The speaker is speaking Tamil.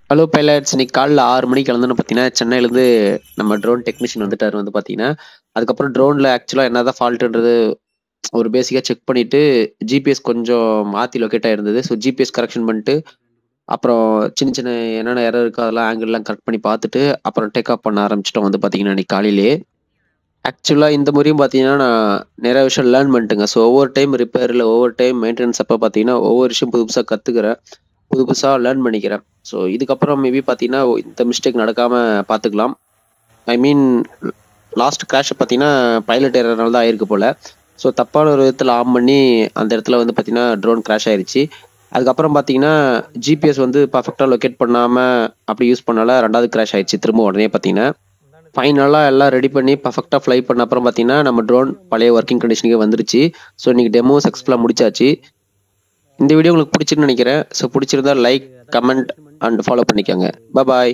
ஹலோ பைலட்ஸ், இன்னைக்கு காலைல 6 மணிக்கு கிளம்புன்னு பார்த்தீங்கன்னா, சென்னையிலேருந்து நம்ம ட்ரோன் டெக்னீஷியன் வந்துட்டாரு வந்து பார்த்தீங்கன்னா, அதுக்கப்புறம் ட்ரோனில் ஆக்சுவலாக என்னதான் ஃபால்ட்டுன்றது ஒரு பேசிக்காக செக் பண்ணிவிட்டு, ஜிபிஎஸ் கொஞ்சம் மாற்றி லொக்கேட் ஆகிருந்தது. ஸோ ஜிபிஎஸ் கரெக்ஷன் பண்ணிட்டு, அப்புறம் சின்ன சின்ன என்னென்ன எரர் இருக்கோ அதெல்லாம் ஆங்கிள்லாம் கரெக்ட் பண்ணி பார்த்துட்டு, அப்புறம் டேக் ஆஃப் பண்ண ஆரம்பிச்சிட்டோம் வந்து பார்த்தீங்கன்னா, இன்னைக்கு காலையிலேயே. ஆக்சுவலாக இந்த முறையும் பார்த்தீங்கன்னா, நான் நிறைய விஷயம் லேர்ன் பண்ணிட்டேங்க. ஸோ ஒவ்வொரு டைம் ரிப்பேரில், ஒவ்வொரு டைம் மெயின்டெனன்ஸ் அப்போ பார்த்தீங்கன்னா, ஒவ்வொரு விஷயம் புது புதுசாக கற்றுக்கிறேன். புது புதுசாக லேர்ன் பண்ணிக்கிறேன். ஸோ இதுக்கப்புறம் மேபி பார்த்தீங்கன்னா, இந்த மிஸ்டேக் நடக்காமல் பார்த்துக்கலாம். ஐ மீன் லாஸ்ட் கிராஷ் பார்த்தீங்கன்னா, பைலட் ஏறனால தான் ஆயிருக்கு போல். ஸோ தப்பான ஒரு விதத்தில் ஆன் பண்ணி அந்த இடத்துல வந்து பார்த்தீங்கன்னா, ட்ரோன் கிராஷ் ஆயிடுச்சு. அதுக்கப்புறம் பார்த்தீங்கன்னா, ஜிபிஎஸ் வந்து பர்ஃபெக்டாக லொக்கேட் பண்ணாமல் அப்படி யூஸ் பண்ணால 2வது கிராஷ் ஆயிடுச்சு திரும்ப உடனே பார்த்தீங்கன்னா. ஃபைனலாக எல்லாம் ரெடி பண்ணி பர்ஃபெக்டாக ஃப்ளை பண்ண அப்புறம் பார்த்தீங்கன்னா, நம்ம ட்ரோன் பழைய ஒர்க்கிங் கண்டிஷனுக்கே வந்துருச்சு. ஸோ இன்றைக்கி டெமோ சக்ஸஸ்ஃபுல்லாக முடிச்சாச்சு. இந்த வீடியோ உங்களுக்கு பிடிச்சிருன்னு நினைக்கிறேன். ஸோ பிடிச்சிருந்தா லைக், கமெண்ட் அண்ட் ஃபாலோ பண்ணிக்கோங்க. பாய்.